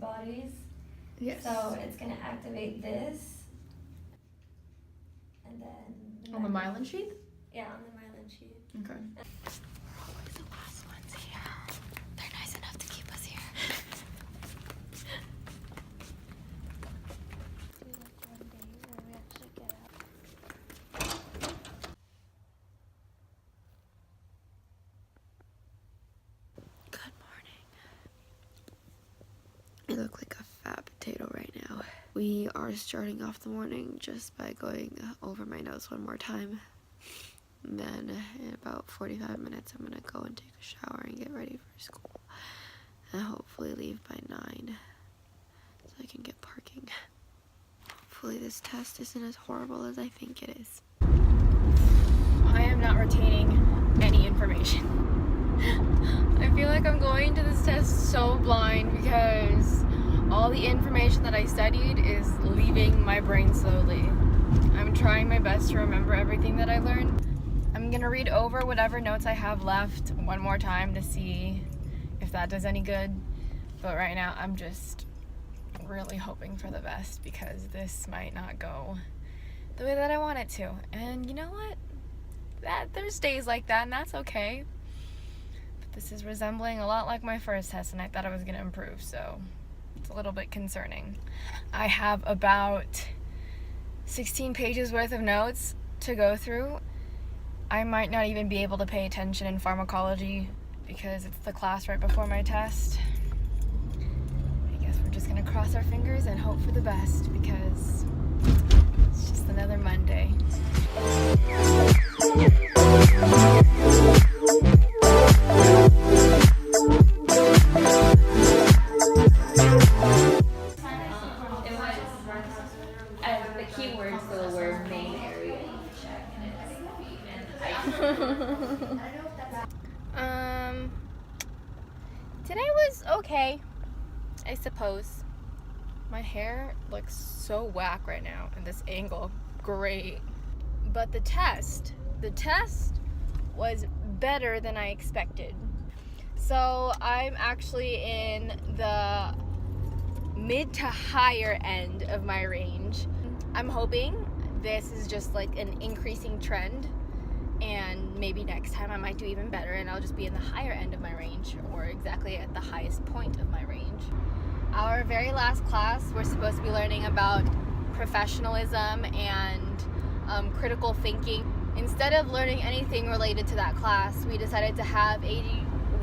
antibodies. Yes. So it's going to activate this. And then... On the myelin sheath? Yeah, on the myelin sheath. Okay. We're always the last ones here. They're nice enough to keep us here. One day where we actually get up. Good morning. I look like a fat potato right now. We are starting off the morning just by going over my notes one more time. And then in about 45 minutes, I'm gonna go and take a shower and get ready for school. And hopefully leave by 9 so I can get parking. Hopefully this test isn't as horrible as I think it is. I am not retaining any information. I feel like I'm going to this test so blind because all the information that I studied is leaving my brain slowly. I'm trying my best to remember everything that I learned. I'm gonna read over whatever notes I have left one more time to see if that does any good. But right now I'm just really hoping for the best because this might not go the way that I want it to. And you know what? There's days like that, and that's okay. But this is resembling a lot like my first test, and I thought I was gonna improve, so it's a little bit concerning. I have about 16 pages worth of notes to go through. I might not even be able to pay attention in pharmacology because it's the class right before my test. I guess we're just gonna cross our fingers and hope for the best because it's just another Monday. The keywords though were main area. Today was okay, I suppose. My hair looks so whack right now in this angle. Great. But the test was better than I expected. So I'm actually in the mid to higher end of my range. I'm hoping this is just like an increasing trend, and maybe next time I might do even better and I'll just be in the higher end of my range, or exactly at the highest point of my range. Our very last class, we're supposed to be learning about professionalism and critical thinking. Instead of learning anything related to that class, we decided to have a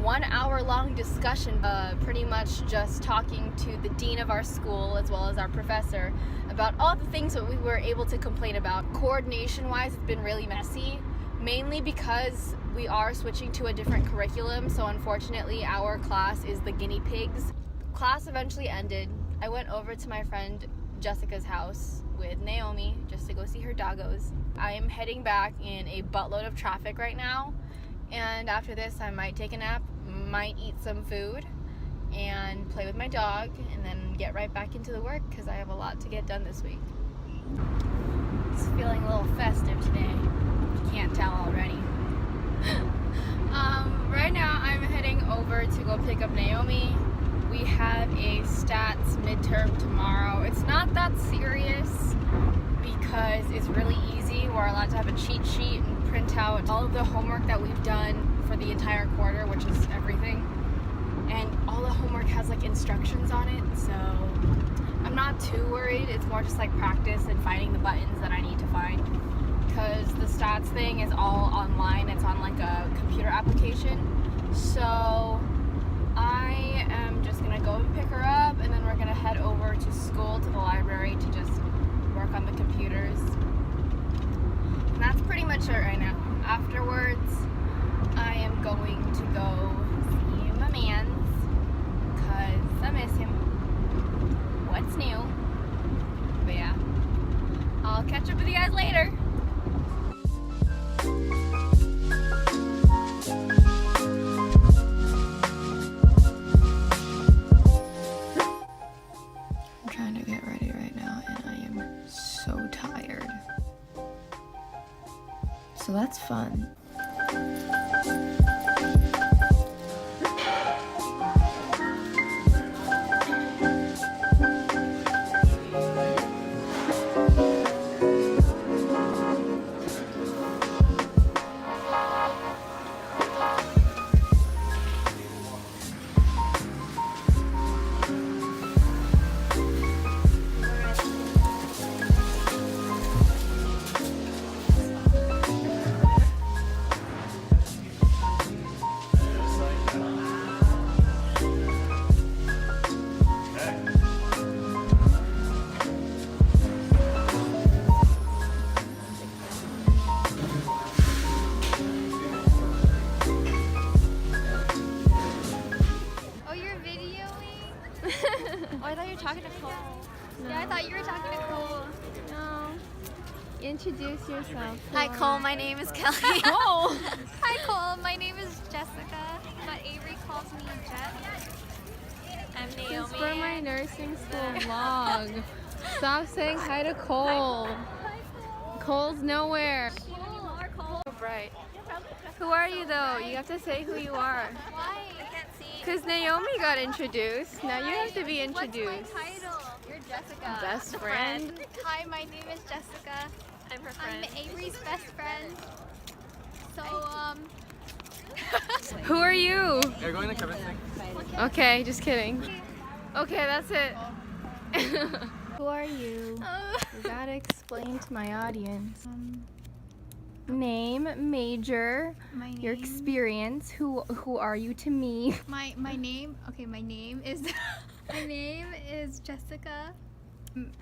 1 hour long discussion, pretty much just talking to the dean of our school as well as our professor about all the things that we were able to complain about. Coordination wise, it's been really messy, mainly because we are switching to a different curriculum, so unfortunately our class is the guinea pigs. Class eventually ended. I went over to my friend Jessica's house with Naomi just to go see her doggos. I am heading back in a buttload of traffic right now, and after this I might take a nap, might eat some food, and play with my dog, and then get right back into the work because I have a lot to get done this week. It's feeling a little festive today, if you can't tell already. Right now I'm heading over to go pick up Naomi. We have a stats midterm tomorrow. It's not that serious because it's really easy. We're allowed to have a cheat sheet and print out all of the homework that we've done for the entire quarter, which is everything. And all the homework has like instructions on it, so I'm not too worried. It's more just like practice and finding the buttons that I need to find, because the stats thing is all online. It's on like a computer application. So I am just gonna go and pick her up, and then we're gonna head over to school, to the library, to just work on the computers. And that's pretty much it right now. Afterwards, I am going to go see my mans, because I miss him. What's new? But yeah, I'll catch up with you guys later. I'm trying to get ready right now and I am so tired. So that's fun. Oh, you're videoing? Oh, I thought you were talking to Cole. No. Yeah, I thought you were talking to Cole. No. Introduce yourself. Hi, Cole. My name is Kelly. Cole. Hi, Cole. My name is Jessica, but Avery calls me Jet. I'm Naomi. This is for my nursing school vlog. Stop saying hi to Cole. Cole's nowhere. Cole. So bright. Who are you though? You have to say who you are. Why? I can't see. Because Naomi got introduced. Now you have to be introduced. What's my title? You're Jessica. Best friend. Hi, my name is Jessica. I'm her friend. I'm Avery's best friend. So, Who are you? You're going to Kevin's thing? Okay, just kidding. Okay, that's it. Who are you? You gotta explain to my audience. Name, major, My name, your experience. Who are you to me? my name. Okay, my name is my name is Jessica.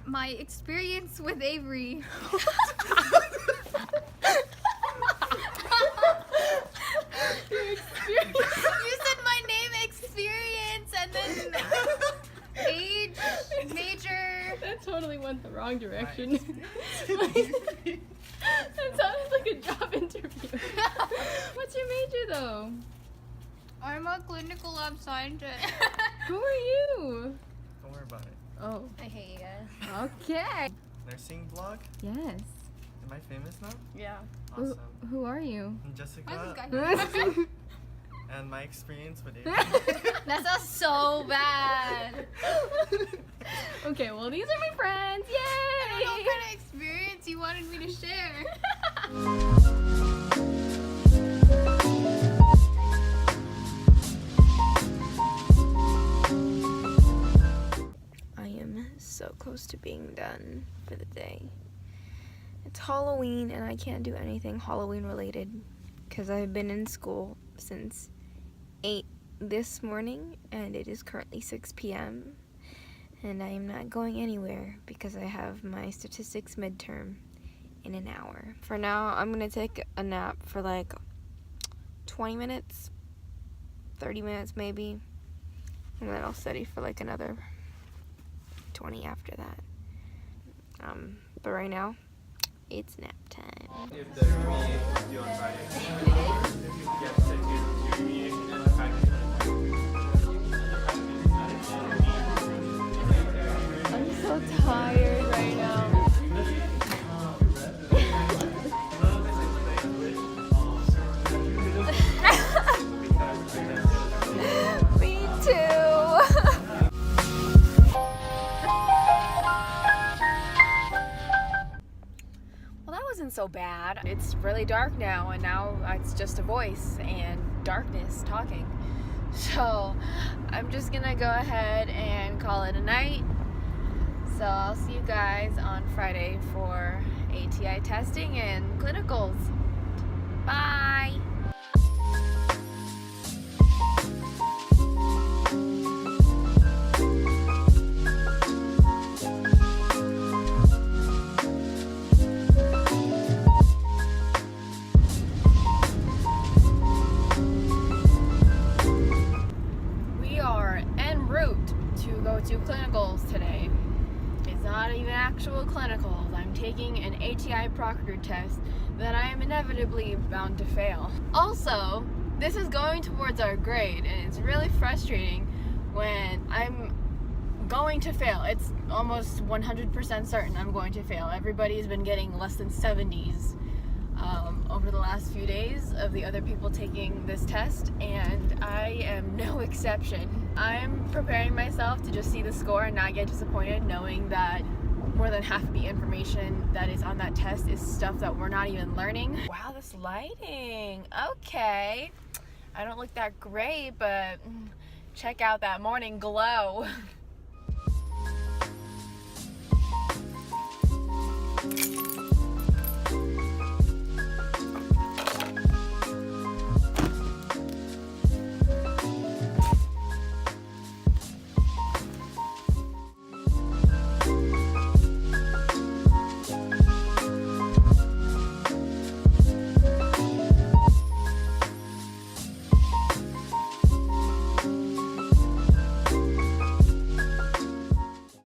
My experience with Avery. You said my name, experience, and then age, major. That totally went the wrong direction. That sounded like a job interview. What's your major though? I'm a clinical lab scientist. Who are you? Don't worry about it. Oh, I hate you guys. okay. Nursing vlog? Yes. Am I famous now? Yeah. Awesome. Who are you? I'm Jessica, Why is this guy and my experience with Avery. That sounds so bad. Okay, well these are my friends. Yay! I don't know what kind of experience you wanted me to share. I am so close to being done for the day. It's Halloween and I can't do anything Halloween related because I've been in school since 8 this morning and it is currently 6 p.m. and I am not going anywhere because I have my statistics midterm in an hour. For now, I'm gonna take a nap for like 20 minutes, 30 minutes maybe, and then I'll study for like another 20 after that. But right now, it's nap time. If the meeting due on Friday, yes, I'm so tired right now. Me too. Well, that wasn't so bad. It's really dark now, and now it's just a voice and darkness talking. So I'm just gonna go ahead and call it a night. So I'll see you guys on Friday for ATI testing and clinicals. Bye! We are en route to go to clinicals today. It's not even actual clinicals. I'm taking an ATI proctor test that I am inevitably bound to fail. Also, this is going towards our grade, and it's really frustrating when I'm going to fail. It's almost 100% certain I'm going to fail. Everybody's been getting less than 70s over the last few days of the other people taking this test, and I am no exception. I'm preparing myself to just see the score and not get disappointed, knowing that more than half of the information that is on that test is stuff that we're not even learning. Wow, this lighting. Okay. I don't look that great, but check out that morning glow.